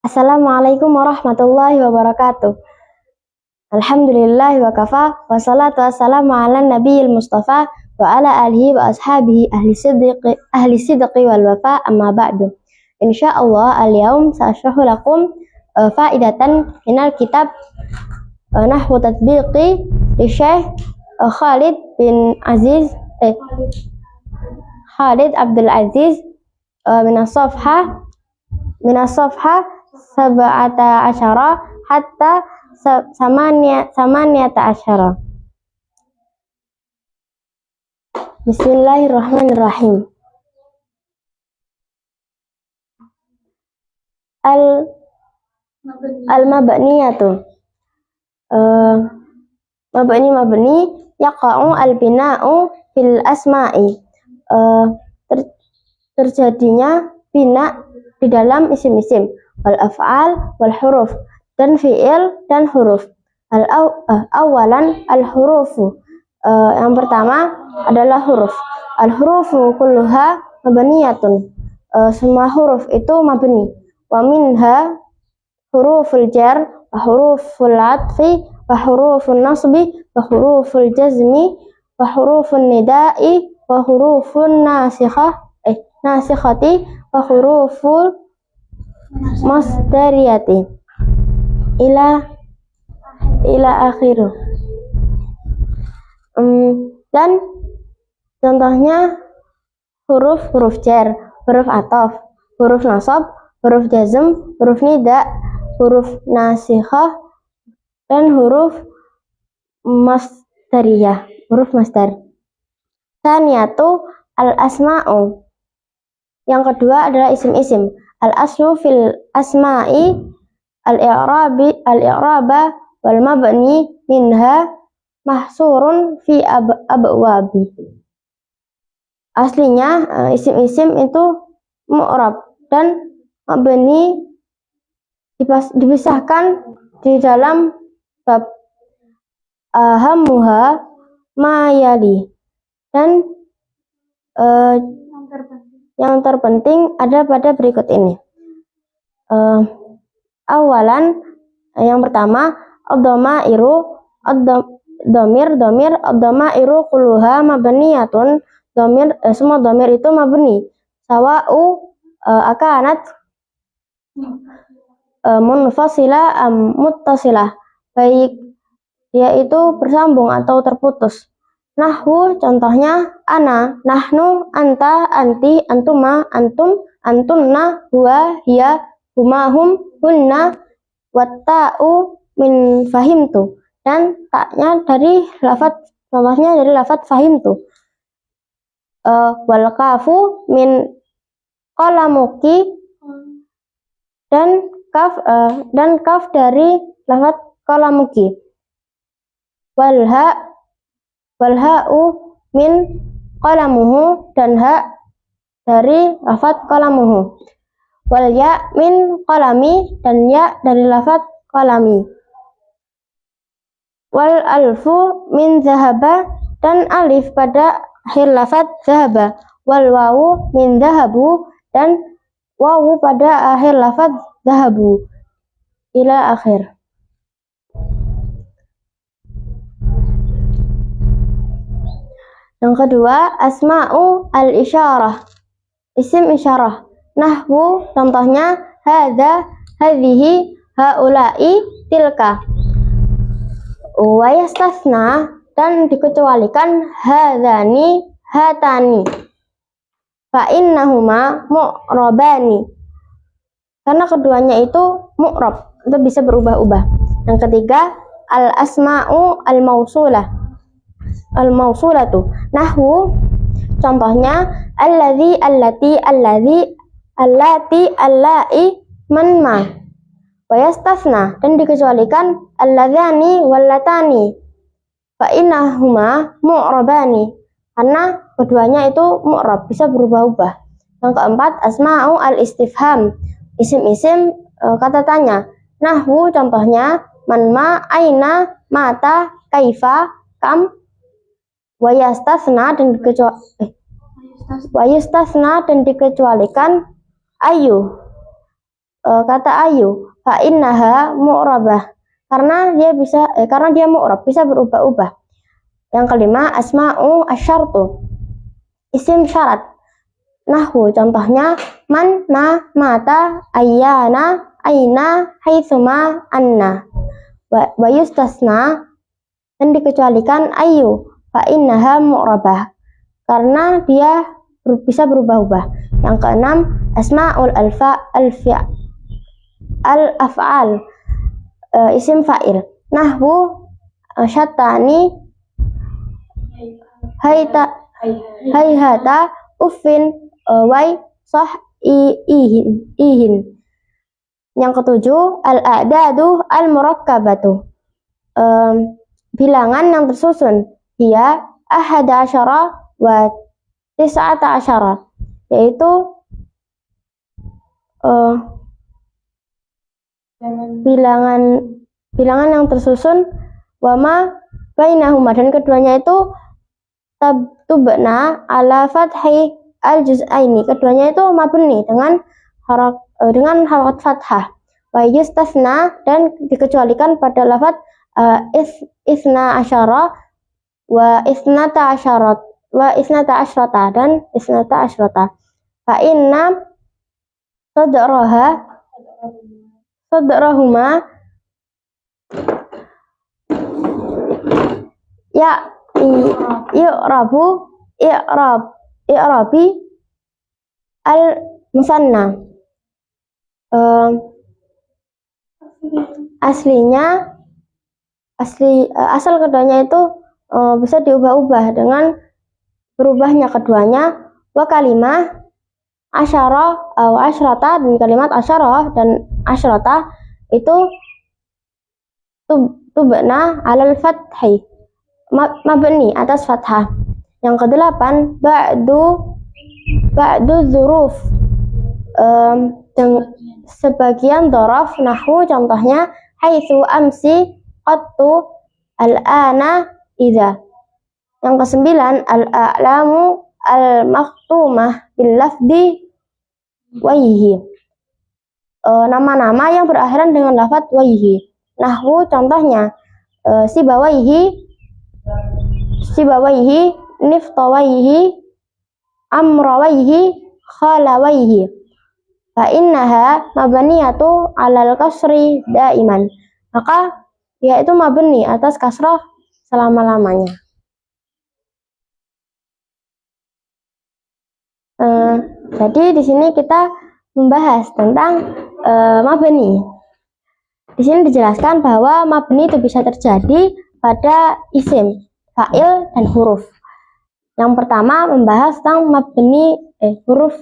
Assalamualaikum warahmatullahi wabarakatuh. Alhamdulillah wa kafa wa salatu wassalamu ala nabiyil mustafa wa ala alihi wa ashabihi ahli sidqi wal wafa amma ba'du. Insyaallah al-yaum sa'ashrahu lakum faidatan minal kitab nahwu tatbiqi li Syekh Khalid bin Aziz Khalid Abdul Aziz min as-safha sab'ata asyara hatta samaniyata asyara. Bismillahirrahmanirrahim. Al-mabniyatu mabni yaqa'u al-bina'u fil asma'i, terjadinya bina di dalam isim-isim, wal af'al wal huruf, dan fi'il dan huruf. Awalan al hurufu, yang pertama adalah huruf. Al hurufu kulluha mabniyatun, semua huruf itu mabni. Wa minha huruful jar wa huruful atfi wa huruful nasbi wa huruful jazmi wa hurufun nida'i wa hurufun nasikhati wa huruful masdariyati ila akhiru. Dan contohnya huruf jar, huruf ataf, huruf nasab, huruf jazm, huruf nida, huruf nasikhah, dan huruf masdariyah, huruf masdar. Tsaniyatu al-asma'u, yang kedua adalah isim-isim. Al-aslu fil asma'i al-i'raba wal mabni minha mahsurun fi abwabi. Aslinya isim-isim itu mu'rab dan mabni dipisahkan di dalam bab. Ahammuha ma yali, dan yang terpenting ada pada berikut ini. Awalan, yang pertama, ad-dhamairu, domir, ad-dhamairu kulluha mabniyatun, semua domir itu mabni. Sawa'u akanat munfasila muttasilah, baik dia itu bersambung atau terputus. Nahwu, contohnya ana, nahnu, anta, anti, antuma, antum, antunna, huwa, hiya, huma, hum, hunna, watta'u min fahimtu, dan taknya dari lafaz fahimtu. Wal kafu min qalamuki, dan kaf dari lafaz qalamuki. Wal ha'u min qalamuhu, dan ha dari lafaz qalamuhu. Wal ya min qalami, dan ya dari lafaz qalami. Wal alfu min zahaba, dan alif pada akhir lafaz zahaba. Wal wawu min zahabu, dan wawu pada akhir lafaz zahabu ila akhir. Yang kedua, asma'u al-isyarah, isim isyarah. Nahwu, contohnya hadza, hadhihi, haula'i, tilka. Wa yastasna, dan dikecualikan hadzani, hatani. Fa innahuma mu'rabani, karena keduanya itu mu'rab, itu bisa berubah-ubah. Yang ketiga, al-asma'u al-mausulatu. Nahwu, contohnya alladzi, allati, allai, man, ma. Wa yastasna, dan dikecualikan alladzani, wallatani. Fa innahuma mu'rabani, karena keduanya itu mu'rab, bisa berubah-ubah. Yang keempat, asma'u al-istifham, isim-isim kata tanya. Nahwu, contohnya man, ma, aina, mata, kaifa, kam. Wa yastasna, dan dikecualikan ayu. kata ayu, fa innaha mu'rabah, karena dia mu'rab, bisa berubah-ubah. Yang kelima, asma'u asyartu, isim syarat. Nahwu, contohnya man, ma, mata, ayyana, aina, haitsuma, anna. Wa yustasna, dan dikecualikan ayu, fa innaha mu'rabah, karena dia bisa berubah-ubah. Yang keenam, asma'ul al-af'al, isim fa'il. Nahwu syatani, hayhata, uffin, wai, soh, ihin. Yang ketujuh, al-a'dadu al-murakkabatu, bilangan yang tersusun. Hiya ahada asyara wa tis'ata asyara, yaitu bilangan yang tersusun, wama bainahuma, dan keduanya itu tubna ala fathi al-juz'aini, keduanya itu mabni dengan harakat fathah. Wa yustasna, dan dikecualikan pada lafaz isna asyara wa isnata asyrata dan isnata asyrata. Fa inna sadrahuma i'rabi al-musanna. Asal keduanya itu bisa diubah-ubah dengan berubahnya keduanya. Wa kalimah asyara atau asyrata, dan kalimat asyara dan asyrata itu tubna alal fathi, mabni atas fathah. Yang kedelapan, ba'du dzuruf, sebagian dzaraf. Nahwu, contohnya haitsu amsi, qattu, al-ana, idza. Yang kesembilan, al-a'lamu al-maktumah bil lafdi waihi, nama-nama yang berakhiran dengan lafaz waihi. Nahwu, contohnya sibawaihi, niftawaihi, amrawaihi, khalawaihi. Fa innaha mabniyatu alal kasri daiman, maka dia itu mabni atas kasrah selama-lamanya. Jadi di sini kita membahas tentang mabni. Di sini dijelaskan bahwa mabni itu bisa terjadi pada isim, fa'il, dan huruf. Yang pertama membahas tentang mabni, huruf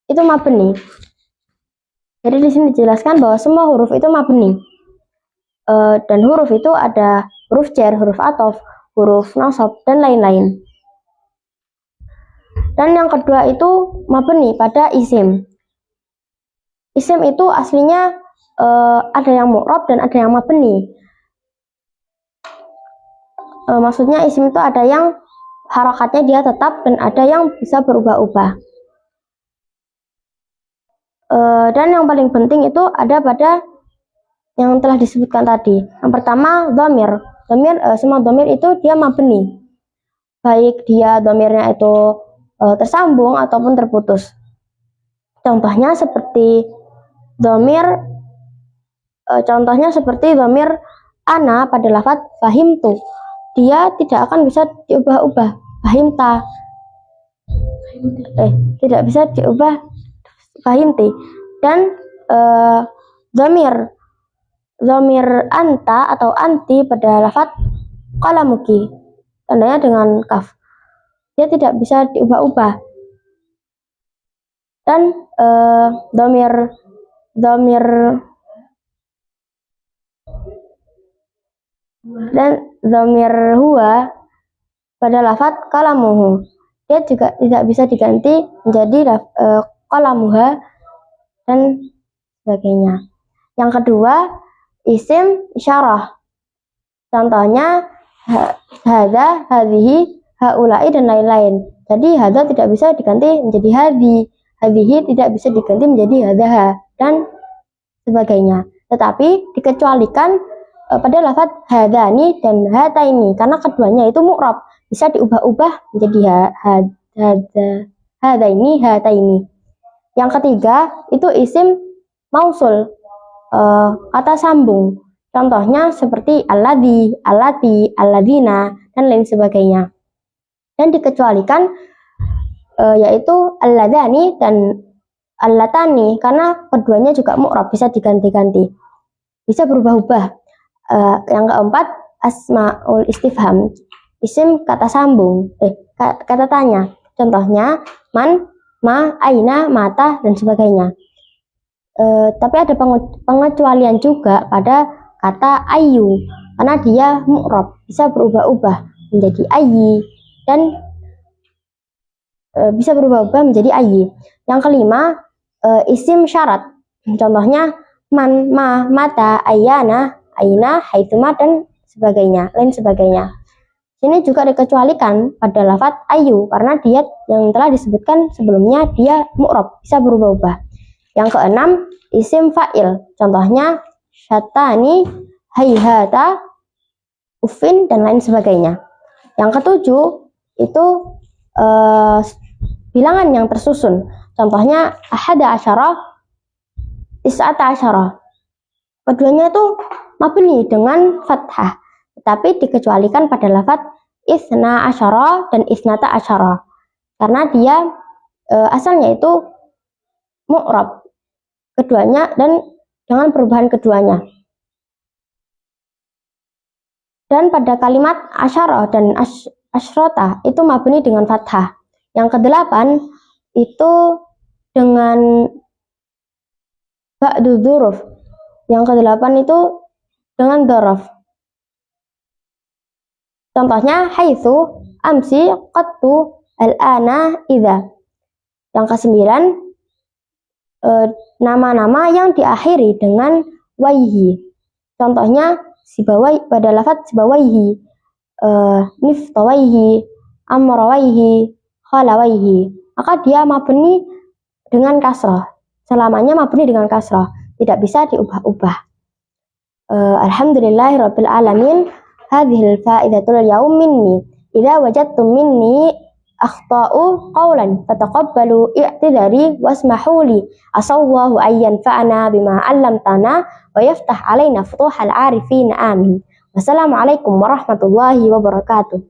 itu mabni. Jadi di sini dijelaskan bahwa semua huruf itu mabni. Dan huruf itu ada huruf jar, huruf athof, huruf nasab, dan lain-lain. Dan yang kedua itu mabni pada isim. Isim itu aslinya ada yang mu'rab dan ada yang mabni. Maksudnya isim itu ada yang harakatnya dia tetap dan ada yang bisa berubah-ubah. Dan yang paling penting itu ada pada yang telah disebutkan tadi. Yang pertama, dhamir. Semua dhamir itu dia mabni, baik dia dhamirnya itu tersambung ataupun terputus. Contohnya seperti dhamir ana pada lafaz fahimtu, dia tidak akan bisa diubah-ubah. Fahimta, tidak bisa diubah fahimti. Dan dhamir anta atau anti pada lafaz qalamuki, tandanya dengan kaf, dia tidak bisa diubah-ubah. Dan dhamir huwa pada lafaz kalamuhu, dia juga tidak bisa diganti menjadi kalamuha dan sebagainya. Yang kedua, isim isyarah. Contohnya hadza, hadhihi, haulai, dan lain-lain. Jadi hadza tidak bisa diganti menjadi hadhi, hadhihi tidak bisa diganti menjadi hadzaha, dan sebagainya. Tetapi dikecualikan pada lafaz hadani dan hataini karena keduanya itu mu'rab, bisa diubah-ubah menjadi hadaini, hataini. Yang ketiga itu isim mausul, kata sambung. Contohnya seperti alladzi, allati, alladzina, dan lain sebagainya. Dan dikecualikan yaitu alladzani dan allatani karena keduanya juga mu'rab, bisa diganti-ganti, bisa berubah-ubah. Yang keempat asmaul istifham, isim kata sambung, kata tanya. Contohnya man, ma, aina, mata, dan sebagainya. Tapi ada pengecualian juga pada kata ayu karena dia mu'rab, bisa berubah-ubah menjadi ayi dan bisa berubah-ubah menjadi ayi. Yang kelima isim syarat, contohnya man, ma, mata, ayana, aina, haitsuma, dan sebagainya, lain sebagainya. Ini juga dikecualikan pada lafaz ayu karena dia yang telah disebutkan sebelumnya dia mu'rab, bisa berubah-ubah. Yang keenam isim fa'il, contohnya syatani, haihata, ufin, dan lain sebagainya. Yang ketujuh itu bilangan yang tersusun, contohnya ahada asyara, tis'ata asyara. Keduanya itu mabni dengan fathah, tetapi dikecualikan pada lafaz isna asyara dan isnata asyara karena dia asalnya itu mu'rab keduanya dan dengan perubahan keduanya. Dan pada kalimat asyara dan asyrota itu mabni dengan fathah. Yang kedelapan itu dengan ba'du dzuruf. Yang kedelapan itu dengan dzaraf. Contohnya haitsu, amsi, qattu, al-ana, idza. Yang kesembilan nama-nama yang diakhiri dengan waihi. Contohnya sibawai pada lafaz sibawaihi, niftawaihi, amrawaihi, khalawaihi. Maka dia mabni dengan kasrah. Selamanya mabni dengan kasrah, tidak bisa diubah-ubah. Alhamdulillahirabbil alamin. Hadhil fa'idatul yaum minni. Idza wajadtum minni akhta'u qawlan fataqabbalu i'tidari wasmahu li asawwahu ayyan fa'ana bima 'allamtana wa yaftah alaina futuhal 'arifin amin. Wassalamualaikum warahmatullahi wabarakatuh.